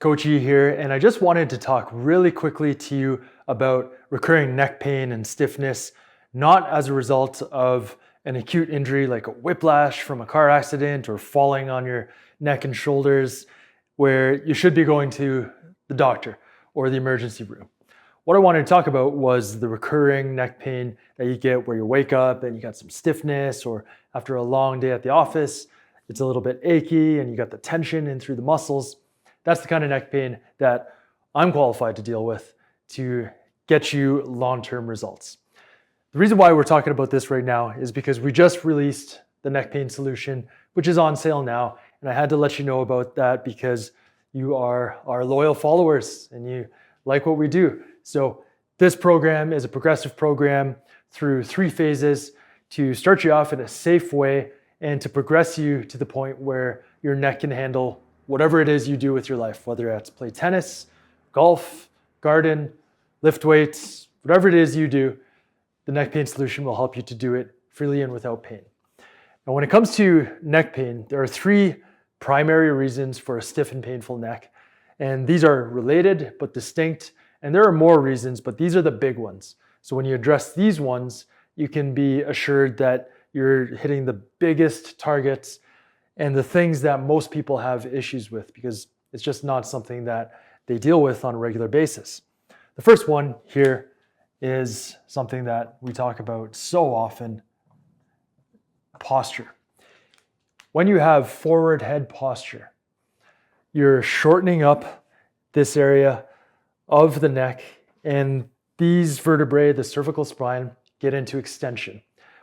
Coach E here, and I just wanted to talk really quickly to you about recurring neck pain and stiffness, not as a result of an acute injury like a whiplash from a car accident or falling on your neck and shoulders, where you should be going to the doctor or the emergency room. What I wanted to talk about was the recurring neck pain that you get where you wake up and you got some stiffness, or after a long day at the office, it's a little bit achy and you got the tension in through the muscles. That's the kind of neck pain that I'm qualified to deal with to get you long-term results. The reason why we're talking about this right now is because we just released the neck pain solution, which is on sale now. And I had to let you know about that because you are our loyal followers and you like what we do. So this program is a progressive program through 3 phases to start you off in a safe way and to progress you to the point where your neck can handle whatever it is you do with your life, whether it's play tennis, golf, garden, lift weights, whatever it is you do, the neck pain solution will help you to do it freely and without pain. Now, when it comes to neck pain, there are 3 primary reasons for a stiff and painful neck. And these are related but distinct. And there are more reasons, but these are the big ones. So when you address these ones, you can be assured that you're hitting the biggest targets and the things that most people have issues with, because it's just not something that they deal with on a regular basis. The first one here is something that we talk about so often: posture. When you have forward head posture, you're shortening up this area of the neck, and these vertebrae, the cervical spine, get into extension.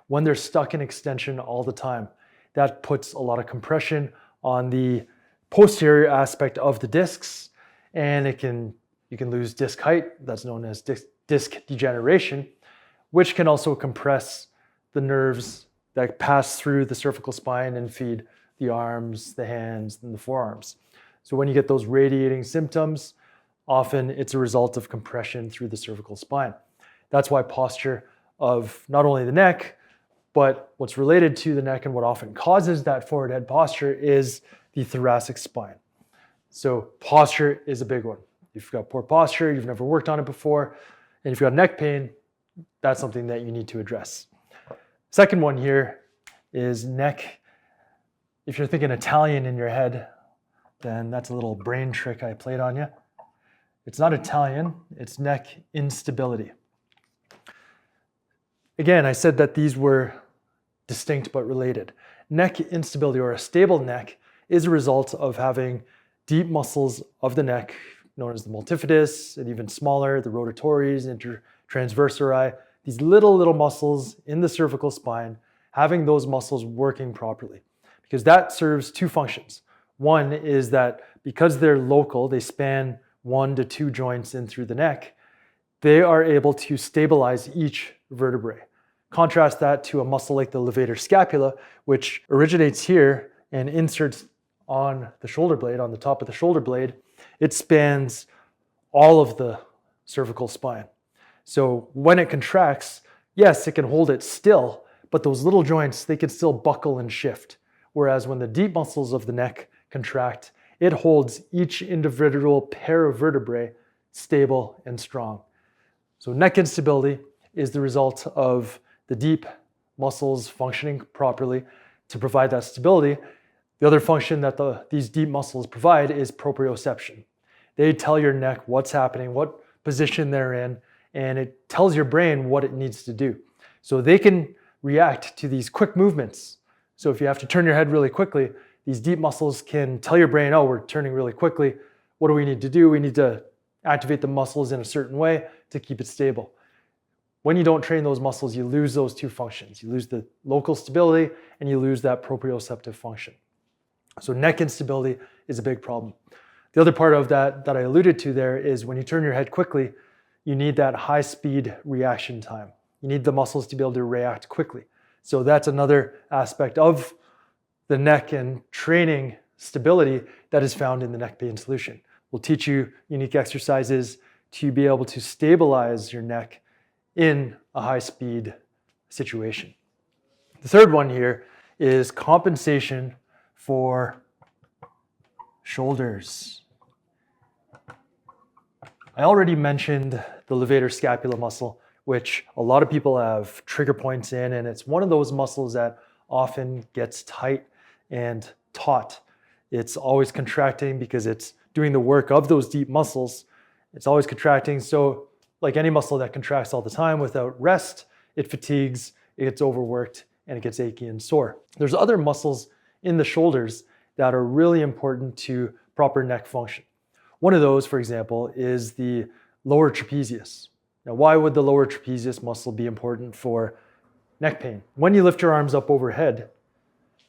When they're stuck in extension all the time, that puts a lot of compression on the posterior aspect of the discs, and you can lose disc height. That's known as disc degeneration, which can also compress the nerves that pass through the cervical spine and feed the arms, the hands, and the forearms. So when you get those radiating symptoms, often it's a result of compression through the cervical spine. That's why posture of not only the neck, but what's related to the neck and what often causes that forward head posture is the thoracic spine. So posture is a big one. If you've got poor posture, you've never worked on it before, and if you've got neck pain, that's something that you need to address. Second one here is neck. If you're thinking Italian in your head, then that's a little brain trick I played on you. It's not Italian, it's neck instability. Again, I said that these were distinct but related. Neck instability, or a stable neck, is a result of having deep muscles of the neck, known as the multifidus, and even smaller, the rotatories, intertransversi, these little muscles in the cervical spine, having those muscles working properly. Because that serves 2 functions. One is that because they're local, they span 1 to 2 joints in through the neck, they are able to stabilize each vertebrae. Contrast that to a muscle like the levator scapula, which originates here and inserts on the shoulder blade, on the top of the shoulder blade. It spans all of the cervical spine. So when it contracts, yes, it can hold it still, but those little joints, they can still buckle and shift. Whereas when the deep muscles of the neck contract, it holds each individual pair of vertebrae stable and strong. So neck instability is the result of the deep muscles functioning properly to provide that stability. The other function that these deep muscles provide is proprioception. They tell your neck what's happening, what position they're in, and it tells your brain what it needs to do. So they can react to these quick movements. So if you have to turn your head really quickly, these deep muscles can tell your brain, oh, we're turning really quickly. What do we need to do? We need to activate the muscles in a certain way to keep it stable. When you don't train those muscles, you lose those 2 functions. You lose the local stability and you lose that proprioceptive function. So neck instability is a big problem. The other part of that I alluded to there is when you turn your head quickly, you need that high speed reaction time. You need the muscles to be able to react quickly. So that's another aspect of the neck and training stability that is found in the neck pain solution. We'll teach you unique exercises to be able to stabilize your neck in a high-speed situation. The third one here is compensation for shoulders. I already mentioned the levator scapula muscle, which a lot of people have trigger points in, and it's one of those muscles that often gets tight and taut. It's always contracting because it's doing the work of those deep muscles. It's always contracting. So like any muscle that contracts all the time without rest, it fatigues, it gets overworked, and it gets achy and sore. There's other muscles in the shoulders that are really important to proper neck function. One of those, for example, is the lower trapezius. Now, why would the lower trapezius muscle be important for neck pain? When you lift your arms up overhead,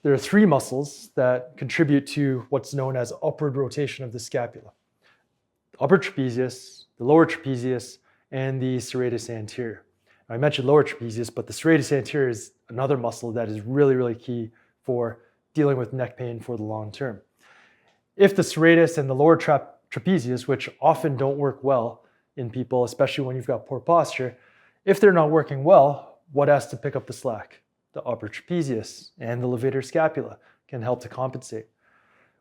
there are three muscles that contribute to what's known as upward rotation of the scapula. The upper trapezius, the lower trapezius, and the serratus anterior. I mentioned lower trapezius, but the serratus anterior is another muscle that is really, really key for dealing with neck pain for the long term. If the serratus and the lower trapezius, which often don't work well in people, especially when you've got poor posture, if they're not working well, what has to pick up the slack? The upper trapezius and the levator scapula can help to compensate.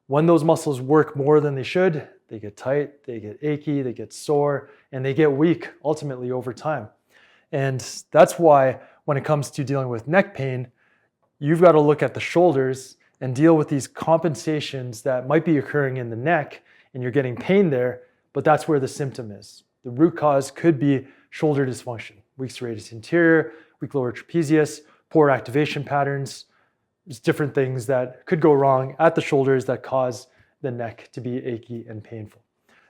When those muscles work more than they should, they get tight, they get achy, they get sore, and they get weak ultimately over time. And that's why when it comes to dealing with neck pain, you've got to look at the shoulders and deal with these compensations that might be occurring in the neck, and you're getting pain there, but that's where the symptom is. The root cause could be shoulder dysfunction, weak serratus anterior, weak lower trapezius, poor activation patterns. There's different things that could go wrong at the shoulders that cause the neck to be achy and painful.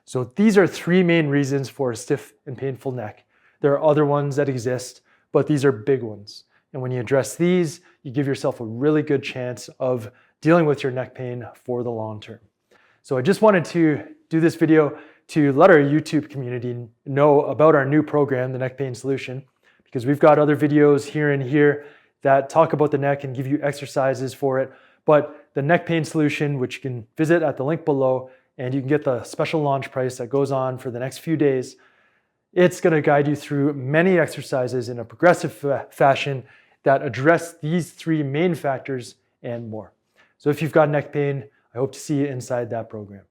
So these are three main reasons for a stiff and painful neck. There are other ones that exist, but these are big ones. And when you address these, you give yourself a really good chance of dealing with your neck pain for the long term. So I just wanted to do this video to let our YouTube community know about our new program, the Neck Pain Solution, because we've got other videos here and here that talk about the neck and give you exercises for it. But the Neck Pain Solution, which you can visit at the link below, and you can get the special launch price that goes on for the next few days, it's going to guide you through many exercises in a progressive fashion that address these three main factors and more. So if you've got neck pain, I hope to see you inside that program.